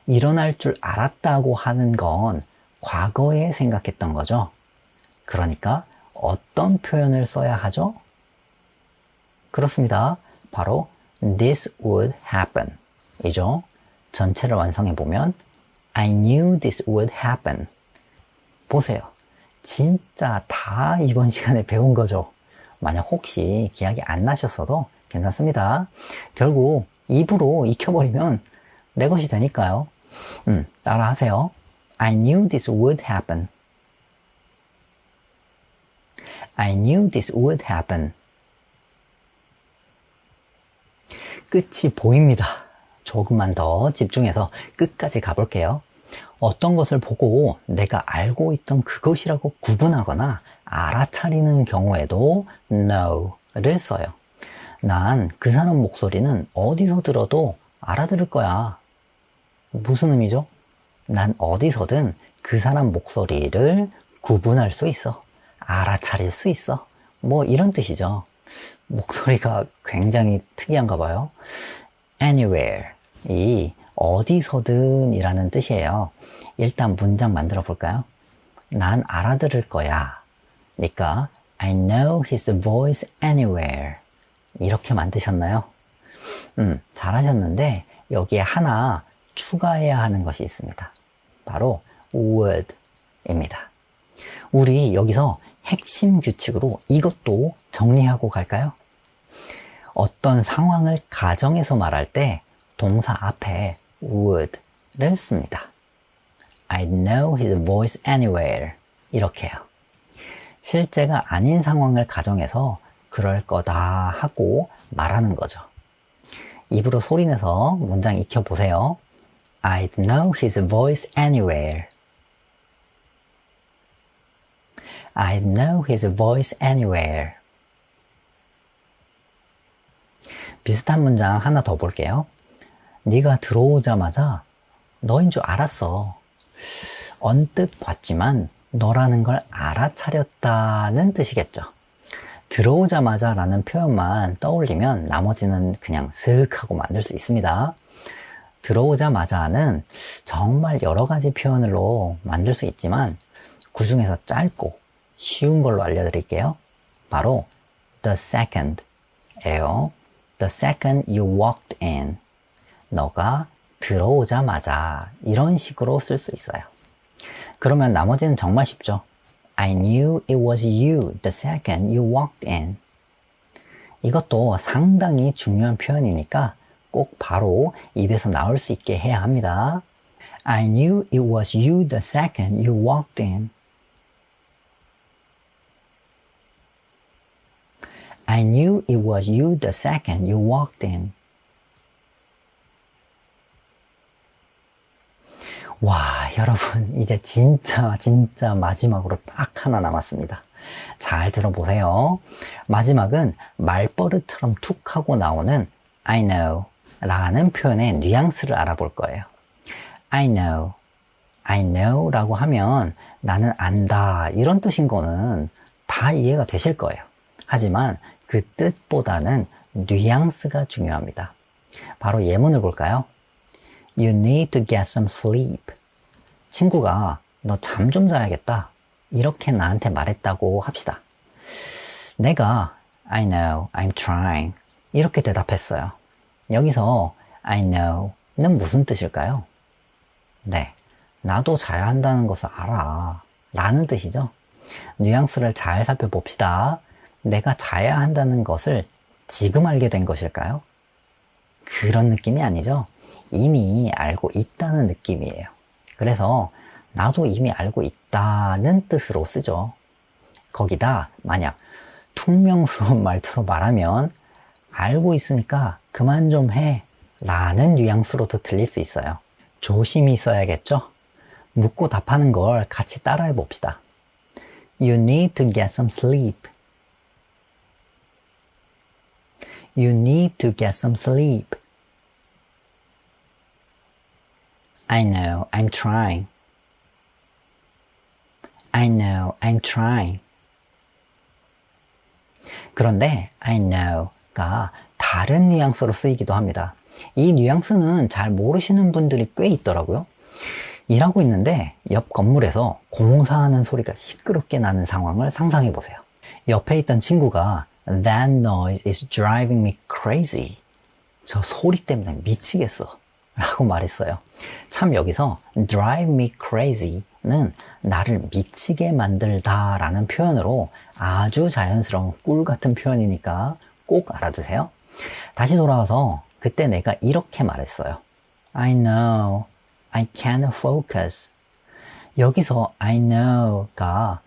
일어날 줄 알았다고 하는 건 과거에 생각했던 거죠. 그러니까 어떤 표현을 써야 하죠? 그렇습니다. 바로 this would happen 이죠. 전체를 완성해 보면 I knew this would happen. 보세요. 진짜 다 이번 시간에 배운 거죠. 만약 혹시 기억이 안 나셨어도 괜찮습니다. 결국 입으로 익혀버리면 내 것이 되니까요. 따라 하세요. I knew this would happen. I knew this would happen. 끝이 보입니다. 조금만 더 집중해서 끝까지 가볼게요. 어떤 것을 보고 내가 알고 있던 그것이라고 구분하거나 알아차리는 경우에도 know를 써요. 난 그 사람 목소리는 어디서 들어도 알아들을 거야. 무슨 의미죠? 난 어디서든 그 사람 목소리를 구분할 수 있어. 알아차릴 수 있어. 뭐 이런 뜻이죠. 목소리가 굉장히 특이한가 봐요. anywhere 이 어디서든 이라는 뜻이에요. 일단 문장 만들어 볼까요? 난 알아들을 거야. 그러니까 I know his voice anywhere 이렇게 만드셨나요? 잘하셨는데 여기에 하나 추가해야 하는 것이 있습니다. 바로 would 입니다. 우리 여기서 핵심 규칙으로 이것도 정리하고 갈까요? 어떤 상황을 가정해서 말할 때 동사 앞에 would를 씁니다. I know his voice anywhere 이렇게요. 실제가 아닌 상황을 가정해서 그럴 거다 하고 말하는 거죠. 입으로 소리내서 문장 익혀보세요. I'd know his voice anywhere. I'd know his voice anywhere. 비슷한 문장 하나 더 볼게요. 네가 들어오자마자 너인 줄 알았어. 언뜻 봤지만 너라는 걸 알아차렸다는 뜻이겠죠. 들어오자마자 라는 표현만 떠올리면 나머지는 그냥 슥 하고 만들 수 있습니다. 들어오자마자는 정말 여러 가지 표현으로 만들 수 있지만 그 중에서 짧고 쉬운 걸로 알려드릴게요. 바로 the second 예요. The second you walked in. 너가 들어오자마자 이런 식으로 쓸 수 있어요. 그러면 나머지는 정말 쉽죠. I knew it was you the second you walked in. 이것도 상당히 중요한 표현이니까 꼭 바로 입에서 나올 수 있게 해야 합니다. I knew it was you the second you walked in. I knew it was you the second you walked in. 와, 여러분 이제 진짜 마지막으로 딱 하나 남았습니다. 잘 들어보세요. 마지막은 말버릇처럼 툭 하고 나오는 I know 라는 표현의 뉘앙스를 알아볼 거예요. I know 라고 하면 나는 안다 이런 뜻인 거는 다 이해가 되실 거예요. 하지만 그 뜻보다는 뉘앙스가 중요합니다. 바로 예문을 볼까요? You need to get some sleep. 친구가 너 잠 좀 자야겠다. 이렇게 나한테 말했다고 합시다. 내가 I know, I'm trying. 이렇게 대답했어요. 여기서 I know는 무슨 뜻일까요? 네, 나도 자야 한다는 것을 알아. 라는 뜻이죠. 뉘앙스를 잘 살펴봅시다. 내가 자야 한다는 것을 지금 알게 된 것일까요? 그런 느낌이 아니죠. 이미 알고 있다는 느낌이에요. 그래서 나도 이미 알고 있다는 뜻으로 쓰죠. 거기다 만약 퉁명스러운 말투로 말하면 알고 있으니까 그만 좀 해 라는 뉘앙스로도 들릴 수 있어요. 조심히 써야겠죠? 묻고 답하는 걸 같이 따라해 봅시다. You need to get some sleep. You need to get some sleep. I know, I'm trying. I know, I'm trying. 그런데 I know가 다른 뉘앙스로 쓰이기도 합니다. 이 뉘앙스는 잘 모르시는 분들이 꽤 있더라고요. 일하고 있는데 옆 건물에서 공사하는 소리가 시끄럽게 나는 상황을 상상해 보세요. 옆에 있던 친구가 That noise is driving me crazy. 저 소리 때문에 미치겠어 라고 말했어요. 참 여기서 drive me crazy는 나를 미치게 만들다 라는 표현으로 아주 자연스러운 꿀 같은 표현이니까 꼭 알아두세요. 다시 돌아와서 그때 내가 이렇게 말했어요. I know, I can't focus. 여기서 I know가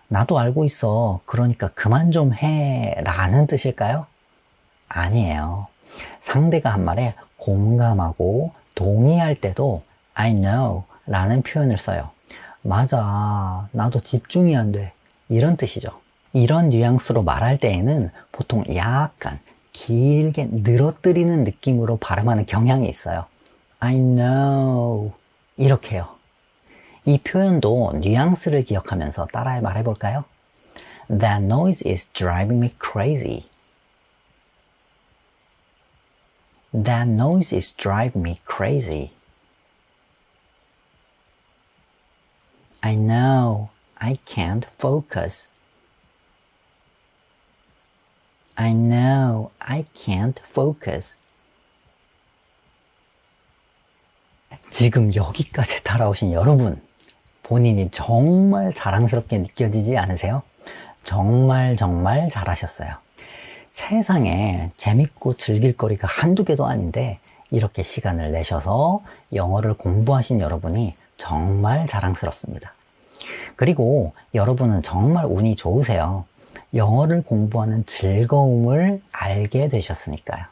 나도 알고 있어. 그러니까 그만 좀 해. 라는 뜻일까요? 아니에요. 상대가 한 말에 공감하고 동의할 때도 I know 라는 표현을 써요. 맞아. 나도 집중이 안 돼. 이런 뜻이죠. 이런 뉘앙스로 말할 때에는 보통 약간 길게 늘어뜨리는 느낌으로 발음하는 경향이 있어요. I know. 이렇게요. 이 표현도 뉘앙스를 기억하면서 따라 말해볼까요? That noise is driving me crazy. That noise is driving me crazy. I know I can't focus. I know I can't focus. 지금 여기까지 따라오신 여러분, 본인이 정말 자랑스럽게 느껴지지 않으세요? 정말 잘하셨어요. 세상에 재밌고 즐길 거리가 한두 개도 아닌데 이렇게 시간을 내셔서 영어를 공부하신 여러분이 정말 자랑스럽습니다. 그리고 여러분은 정말 운이 좋으세요. 영어를 공부하는 즐거움을 알게 되셨으니까요.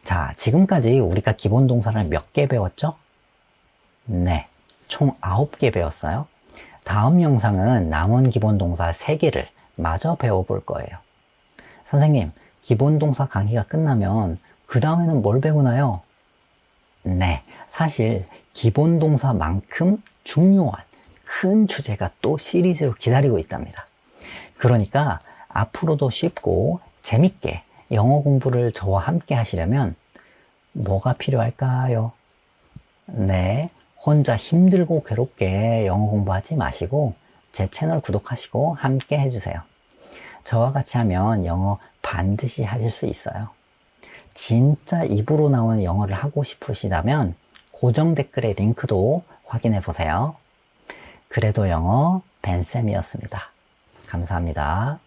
자, 지금까지 우리가 기본 동사를 몇 개 배웠죠? 네, 총 9개 배웠어요. 다음 영상은 남은 기본 동사 3개를 마저 배워볼 거예요. 선생님, 기본 동사 강의가 끝나면 그 다음에는 뭘 배우나요? 네, 사실 기본 동사만큼 중요한 큰 주제가 또 시리즈로 기다리고 있답니다. 그러니까 앞으로도 쉽고 재밌게 영어 공부를 저와 함께 하시려면 뭐가 필요할까요? 네, 혼자 힘들고 괴롭게 영어 공부하지 마시고 제 채널 구독하시고 함께 해주세요. 저와 같이 하면 영어 반드시 하실 수 있어요. 진짜 입으로 나오는 영어를 하고 싶으시다면 고정 댓글의 링크도 확인해 보세요. 그래도 영어 벤쌤이었습니다. 감사합니다.